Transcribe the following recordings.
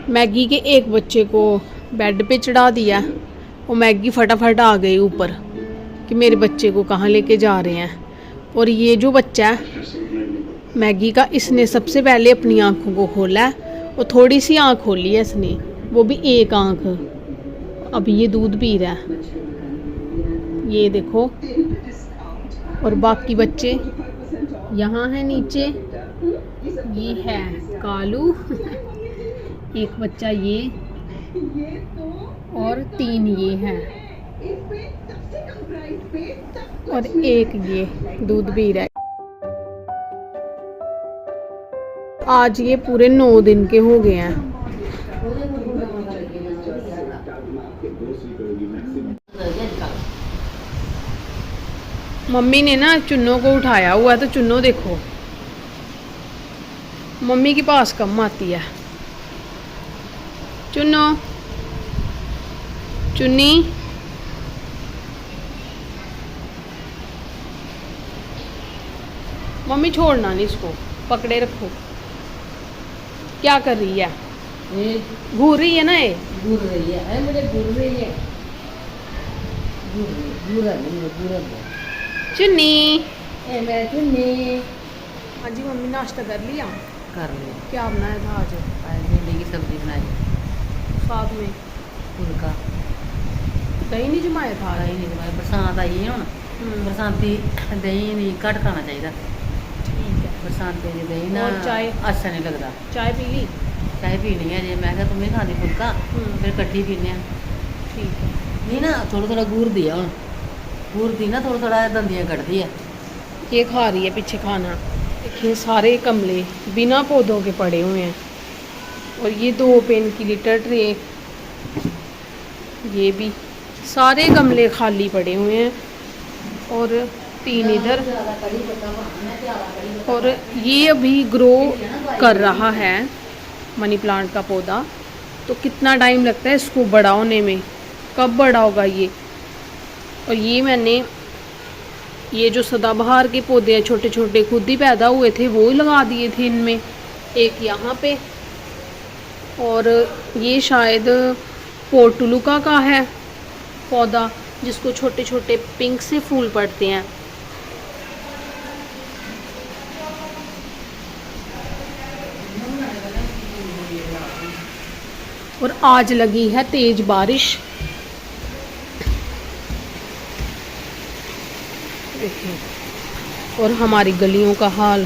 Maggi के एक बच्चे को बेड पे चढ़ा दिया। वो मैगी फटाफट आ गई ऊपर कि मेरे बच्चे को कहाँ लेके जा रहे हैं। और ये जो बच्चा है मैगी का, इसने सबसे पहले अपनी आँखों को खोला है और थोड़ी सी आँख खोली है इसने, वो भी एक आँख। अभी ये दूध पी रहा है, ये देखो। और बाकी बच्चे यहाँ है नीचे, ये है कालू एक बच्चा ये, और 3 ये हैं, और एक ये दूध पी रहा है। आज ये पूरे 9 दिन के हो गए हैं। मम्मी ने ना चुन्नों को उठाया हुआ है, तो चुन्नों देखो मम्मी के पास कम आती है। चुन्नो, चुन्नी, मम्मी छोड़ना नहीं इसको, पकड़े रखो। क्या कर रही है? घूर रही है ना, ये घूर रही है, मुझे घूर रही है, चुन्नी, मेरा चुन्नी। हाँ जी मम्मी, नाश्ता कर लिया? कर लिया। क्या बनाया था आज? भिंडी की सब्जी बनाई, साथ में फुल्का। दही नहीं जमाया था? दही नहीं जमाया, बरसात आई है हूँ, बरसाती दही नहीं घट खाना चाहिए। ठीक है। बरसाती की दही ना और चाय? अच्छा नहीं लगता। चाय पी ली? चाय पीनी है जे, मैं तुम नहीं खाती फुल्का, फिर कट्ठी पीने। ठीक है। नहीं ना, थोड़ा थोड़ा गुड़ दिया हूँ, गुड़ दी ना थोड़ा थोड़ा दंदियाँ कटती है। ये खा रही है पीछे खाना। देखिए सारे गमले बिना पौधों के पड़े हुए हैं। और ये 2 पेन की लीटर ट्रे, ये भी सारे गमले खाली पड़े हुए हैं। और 3 इधर। और ये अभी ग्रो कर रहा है मनी प्लांट का पौधा, तो कितना टाइम लगता है इसको बड़ा होने में, कब बड़ा होगा ये। और ये मैंने ये जो सदाबहार के पौधे हैं छोटे छोटे, खुद ही पैदा हुए थे, वो ही लगा दिए थे इनमें। एक यहाँ पे, और ये शायद पोर्टुलुका का है पौधा, जिसको छोटे छोटे पिंक से फूल पड़ते हैं। और आज लगी है तेज बारिश। देखिए, और हमारी गलियों का हाल।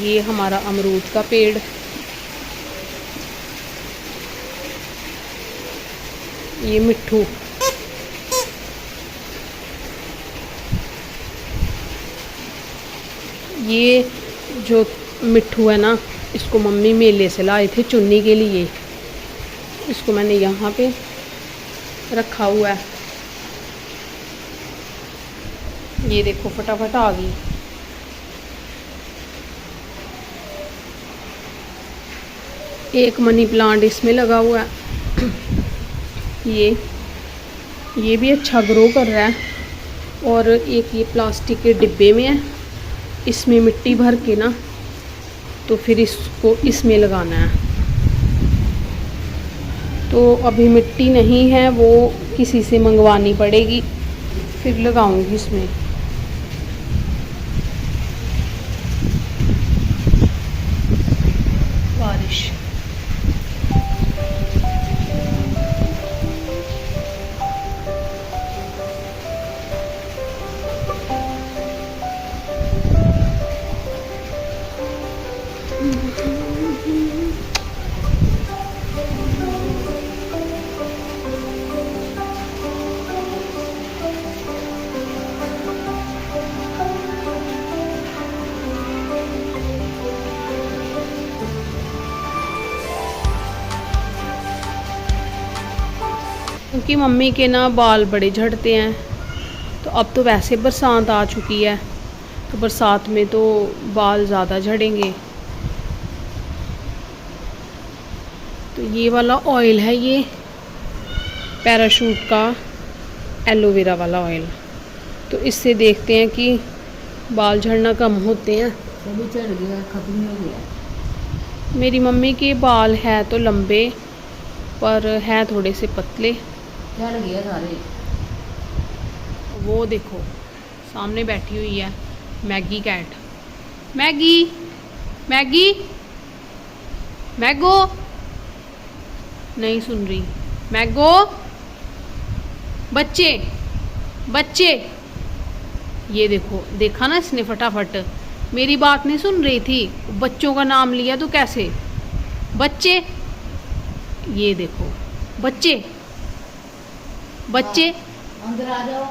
ये हमारा अमरूद का पेड़, ये मिट्ठू, ये जो मिट्ठू है ना, इसको मम्मी मेले से लाए थे चुन्नी के लिए। इसको मैंने यहाँ पे रखा हुआ है। ये देखो फटाफट आ गई। एक मनी प्लांट इसमें लगा हुआ है। ये भी अच्छा ग्रो कर रहा है। और एक ये प्लास्टिक के डिब्बे में है, इसमें मिट्टी भर के ना, तो फिर इसको इसमें लगाना है। तो अभी मिट्टी नहीं है, वो किसी से मंगवानी पड़ेगी, फिर लगाऊंगी इसमें। बारिश क्योंकि मम्मी के ना बाल बड़े झड़ते हैं, तो अब तो वैसे बरसात आ चुकी है, तो बरसात में तो बाल ज़्यादा झड़ेंगे। तो ये वाला ऑयल है, ये पैराशूट का, एलोवेरा वाला ऑयल। तो इससे देखते हैं कि बाल झड़ना कम होते हैं। सभी चढ़ गया, खत्म हो गया। मेरी मम्मी के बाल है तो लंबे पर हैं थोड़े से पतले। चढ़ गया सारे। वो देखो सामने बैठी हुई है Maggi cat. Maggi Maggi Mago, नहीं सुन रही। मैगो, बच्चे बच्चे, ये देखो, देखा ना इसने फटाफट, मेरी बात नहीं सुन रही थी, बच्चों का नाम लिया तो कैसे। बच्चे, ये देखो बच्चे बच्चे, अंदर आ जाओ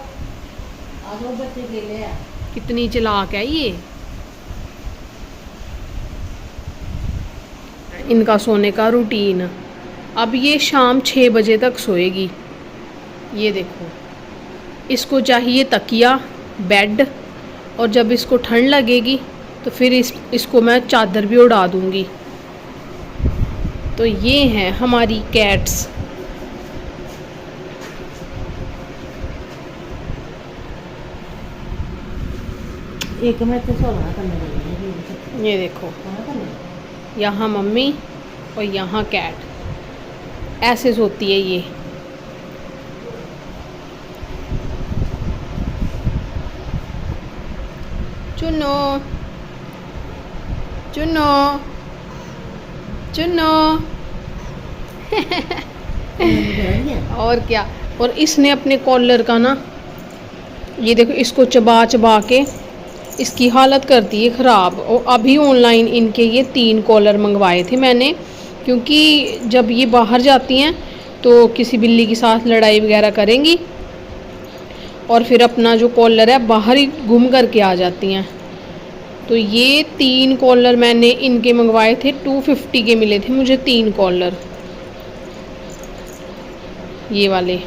बच्चे खेले हैं। कितनी चालाक है ये। इनका सोने का रूटीन, अब ये शाम 6 बजे तक सोएगी। ये देखो, इसको चाहिए तकिया, बेड, और जब इसको ठंड लगेगी तो फिर इसको मैं चादर भी उड़ा दूंगी। तो ये हैं हमारी कैट्स। एक में तो सोना करने लगी। ये देखो, यहाँ मम्मी और यहाँ कैट, ऐसे सोती है ये। चुनो चुनो चुनो और क्या। और इसने अपने कॉलर का ना, ये देखो, इसको चबा चबा के इसकी हालत कर दी है ख़राब। और अभी ऑनलाइन इनके ये 3 कॉलर मंगवाए थे मैंने, क्योंकि जब ये बाहर जाती हैं तो किसी बिल्ली के साथ लड़ाई वगैरह करेंगी और फिर अपना जो कॉलर है बाहर ही गुम करके आ जाती हैं। तो ये 3 कॉलर मैंने इनके मंगवाए थे, 250 के मिले थे मुझे 3 कॉलर, ये वाले।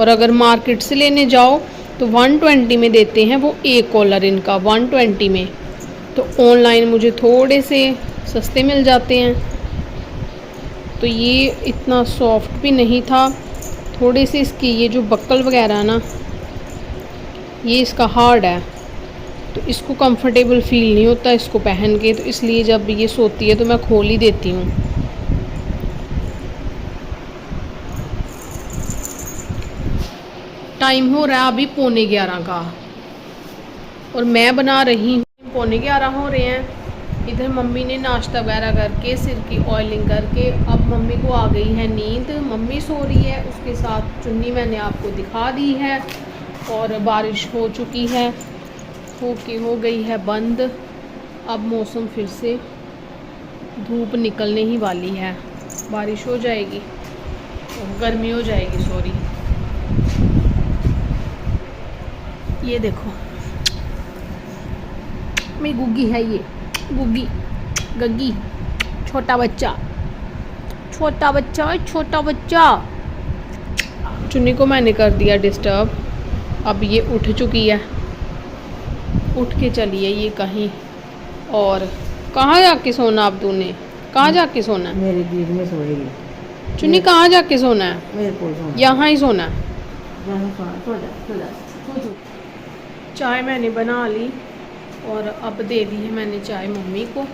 और अगर मार्केट से लेने जाओ तो 120 में देते हैं वो एक कॉलर इनका, 120 में। तो ऑनलाइन मुझे थोड़े से सस्ते मिल जाते हैं। तो ये इतना सॉफ्ट भी नहीं था, थोड़े से इसकी ये जो बक्कल वगैरह है ना, ये इसका हार्ड है, तो इसको कंफर्टेबल फील नहीं होता इसको पहन के। तो इसलिए जब ये सोती है तो मैं खोल ही देती हूँ। टाइम हो रहा है अभी 11:15 का और मैं बना रही हूँ, 11:15 हो रहे हैं। इधर मम्मी ने नाश्ता वगैरह करके, सिर की ऑयलिंग करके, अब मम्मी को आ गई है नींद, मम्मी सो रही है। उसके साथ चुन्नी मैंने आपको दिखा दी है। और बारिश हो चुकी है, हो गई है बंद। अब मौसम फिर से, धूप निकलने ही वाली है, बारिश हो जाएगी, गर्मी हो जाएगी, सॉरी। ये देखो मेरी गुग्गी है, ये गुग्गी गग्गी, छोटा बच्चा छोटा बच्चा छोटा बच्चा। चुन्नी को मैंने कर दिया डिस्टर्ब, अब ये उठ चुकी है, उठ के चली है ये कहीं और। कहाँ जाके सोना अब तूने, कहाँ जाके सोना है? मेरे बीच में सोएगी चुन्नी, कहाँ जाके सोना है? मेरे को सोना, यहाँ ही सोना है। यहाँ सो जा सो जा सो जा। चाय मैंने बना ली और अब दे दी है मैंने चाय मम्मी को।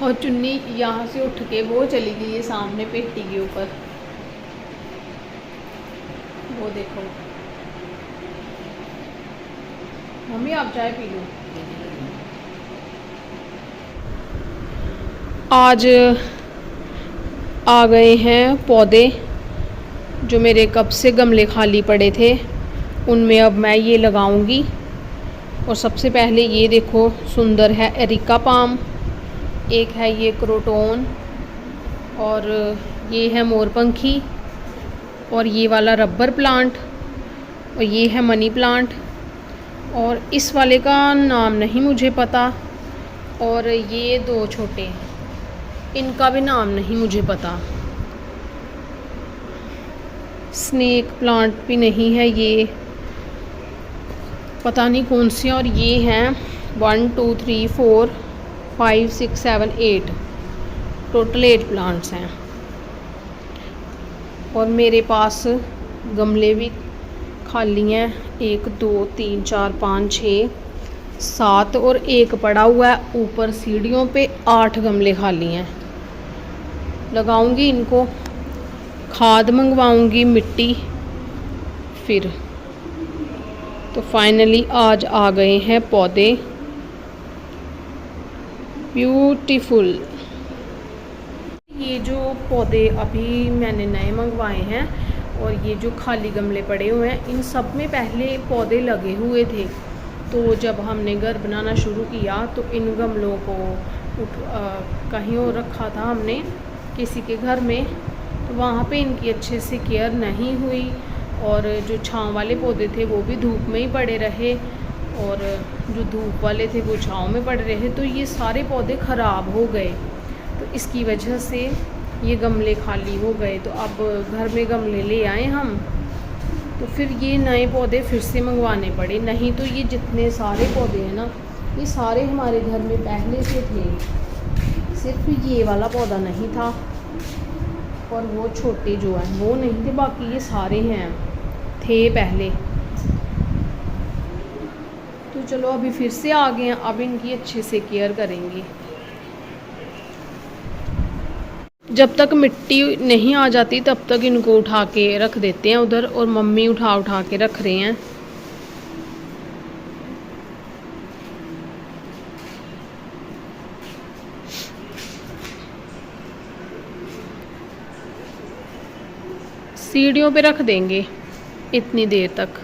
और चुन्नी यहाँ से उठ के वो चली गई है सामने पेटी के ऊपर, वो देखो। मम्मी आप चाय पी लो। आज आ गए हैं पौधे, जो मेरे कब से गमले खाली पड़े थे उनमें अब मैं ये लगाऊंगी। और सबसे पहले ये देखो, सुंदर है एरिका पाम, एक है ये क्रोटोन, और ये है मोरपंखी, और ये वाला रबर प्लांट, और ये है मनी प्लांट, और इस वाले का नाम नहीं मुझे पता, और ये 2 छोटे, इनका भी नाम नहीं मुझे पता। स्नेक प्लांट भी नहीं है, ये पता नहीं कौन सी। और ये हैं 1 2 3 4 5 6 7 8, टोटल 8 प्लांट्स हैं। और मेरे पास गमले भी खाली हैं, 1 2 3 4 5 6 7 और एक पड़ा हुआ है ऊपर सीढ़ियों पे। 8 गमले खाली हैं। लगाऊंगी इनको, खाद मंगवाऊंगी, मिट्टी। फिर तो फाइनली आज आ गए हैं पौधे, ब्यूटीफुल। ये जो पौधे अभी मैंने नए मंगवाए हैं और ये जो खाली गमले पड़े हुए हैं, इन सब में पहले पौधे लगे हुए थे। तो जब हमने घर बनाना शुरू किया तो इन गमलों को कहीं और रखा था हमने किसी के घर में, तो वहाँ पे इनकी अच्छे से केयर नहीं हुई और जो छांव वाले पौधे थे वो भी धूप में ही पड़े रहे और जो धूप वाले थे वो छांव में पड़े रहे, तो ये सारे पौधे ख़राब हो गए। तो इसकी वजह से ये गमले खाली हो गए। तो अब घर में गमले ले आए हम, तो फिर ये नए पौधे फिर से मंगवाने पड़े। नहीं तो ये जितने सारे पौधे हैं ना, ये सारे हमारे घर में पहले से थे, सिर्फ ये वाला पौधा नहीं था और वो छोटे जो हैं वो नहीं थे, बाकी ये सारे हैं थे पहले। तो चलो अभी फिर से आ गए हैं, अब इनकी अच्छे से केयर करेंगे। जब तक मिट्टी नहीं आ जाती तब तक इनको उठा के रख देते हैं उधर, और मम्मी उठा के रख रहे हैं। सीढ़ियों पे रख देंगे इतनी देर तक।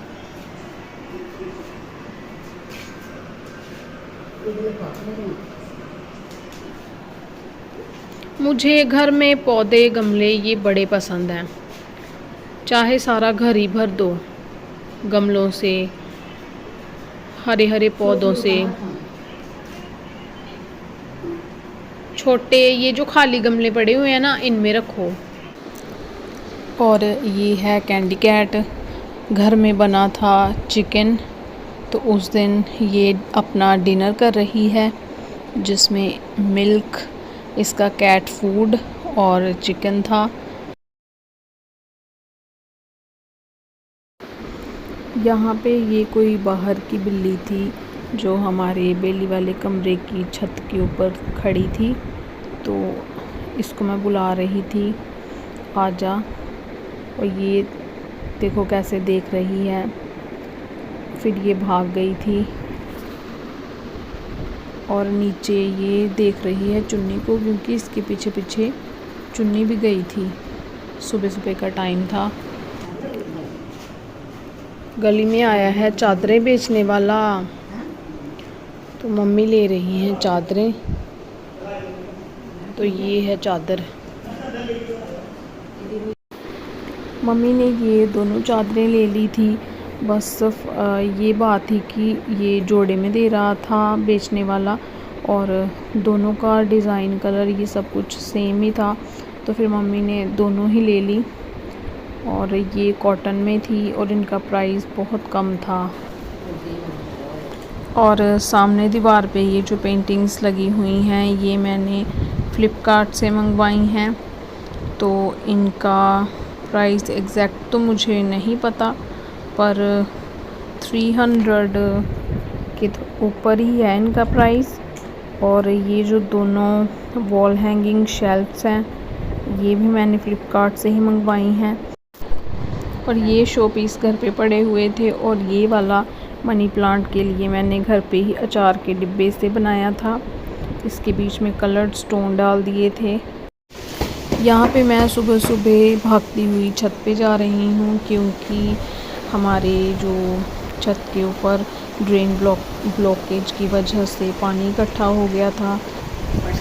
मुझे घर में पौधे गमले ये बड़े पसंद हैं, चाहे सारा घर ही भर दो गमलों से, हरे हरे पौधों से। छोटे ये जो खाली गमले पड़े हुए हैं ना, इनमें रखो। और ये है कैंडी कैट, घर में बना था चिकन, तो उस दिन ये अपना डिनर कर रही है जिसमें मिल्क, इसका कैट फूड और चिकन था। यहाँ पे ये कोई बाहर की बिल्ली थी जो हमारे बेली वाले कमरे की छत के ऊपर खड़ी थी, तो इसको मैं बुला रही थी आजा, और ये देखो कैसे देख रही है। फिर ये भाग गई थी और नीचे ये देख रही है चुन्नी को, क्योंकि इसके पीछे पीछे चुन्नी भी गई थी। सुबह सुबह का टाइम था। गली में आया है चादरें बेचने वाला, तो मम्मी ले रही हैं चादरें। तो ये है चादर, मम्मी ने ये दोनों चादरें ले ली थी। बस सिर्फ ये बात थी कि ये जोड़े में दे रहा था बेचने वाला, और दोनों का डिज़ाइन, कलर, ये सब कुछ सेम ही था, तो फिर मम्मी ने दोनों ही ले ली। और ये कॉटन में थी और इनका प्राइस बहुत कम था। और सामने दीवार पे ये जो पेंटिंग्स लगी हुई हैं, ये मैंने फ्लिपकार्ट से मंगवाई हैं, तो इनका प्राइस एग्जैक्ट तो मुझे नहीं पता, पर 300 के ऊपर ही है इनका प्राइस। और ये जो दोनों वॉल हैंगिंग शेल्फ्स हैं, ये भी मैंने फ्लिपकार्ट से ही मंगवाई हैं। और ये शो पीस घर पे पड़े हुए थे, और ये वाला मनी प्लांट के लिए मैंने घर पे ही अचार के डिब्बे से बनाया था। इसके बीच में कलर्ड स्टोन डाल दिए थे। यहाँ पे मैं सुबह सुबह भागती हुई छत पे जा रही हूँ, क्योंकि हमारे जो छत के ऊपर ड्रेन ब्लॉकेज की वजह से पानी इकट्ठा हो गया था।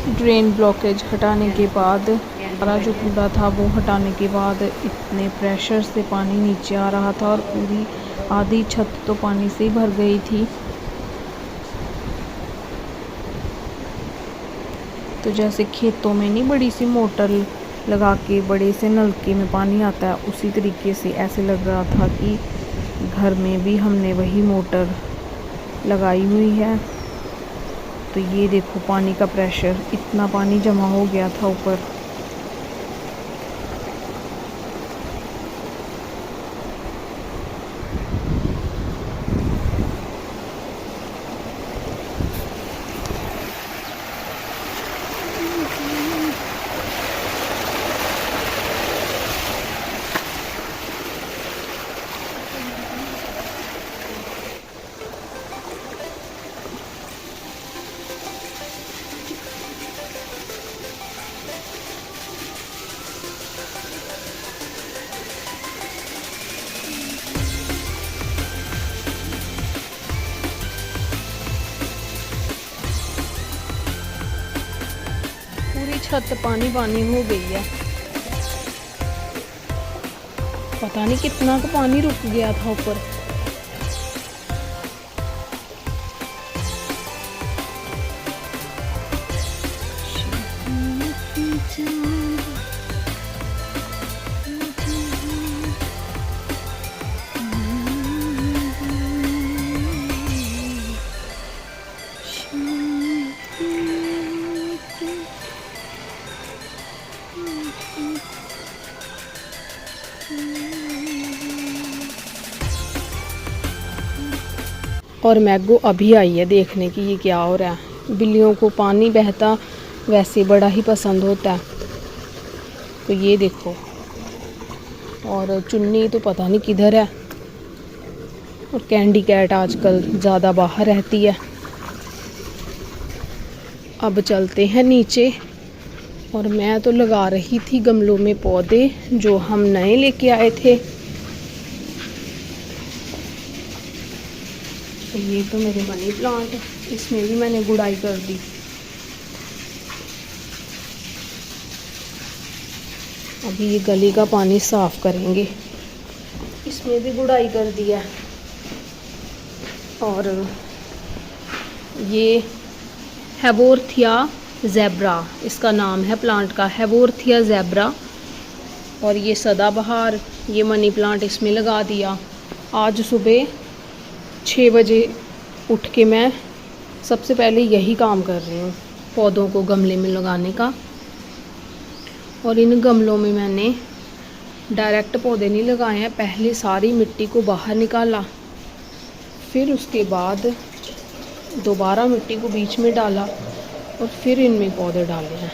ड्रेन ब्लॉकेज हटाने के बाद, सारा जो कूड़ा था वो हटाने के बाद इतने प्रेशर से पानी नीचे आ रहा था, और पूरी आधी छत तो पानी से ही भर गई थी। तो जैसे खेतों में नहीं बड़ी सी मोटर लगा के बड़े से नलके में पानी आता है, उसी तरीके से ऐसे लग रहा था कि घर में भी हमने वही मोटर लगाई हुई है। तो ये देखो पानी का प्रेशर, इतना पानी जमा हो गया था ऊपर। छत पानी पानी हो गई है। पता नहीं कितना का पानी रुक गया था ऊपर। और मैगो अभी आई है देखने की ये क्या हो रहा है। बिल्लियों को पानी बहता वैसे बड़ा ही पसंद होता है, तो ये देखो। और चुन्नी तो पता नहीं किधर है। और कैंडी कैट आजकल ज़्यादा बाहर रहती है। अब चलते हैं नीचे। और मैं तो लगा रही थी गमलों में पौधे जो हम नए लेके आए थे। तो ये तो मेरे मनी प्लांट है, इसमें भी मैंने गुड़ाई कर दी। अभी ये गली का पानी साफ करेंगे, इसमें भी गुड़ाई कर दिया। और ये हेबोर्थिया ज़ेब्रा इसका नाम है प्लांट का, हेबोर्थिया ज़ेब्रा। और ये सदाबहार, ये मनी प्लांट इसमें लगा दिया। आज सुबह 6 बजे उठ के मैं सबसे पहले यही काम कर रही हूँ, पौधों को गमले में लगाने का। और इन गमलों में मैंने डायरेक्ट पौधे नहीं लगाए हैं, पहले सारी मिट्टी को बाहर निकाला, फिर उसके बाद दोबारा मिट्टी को बीच में डाला और फिर इनमें पौधे डाले हैं।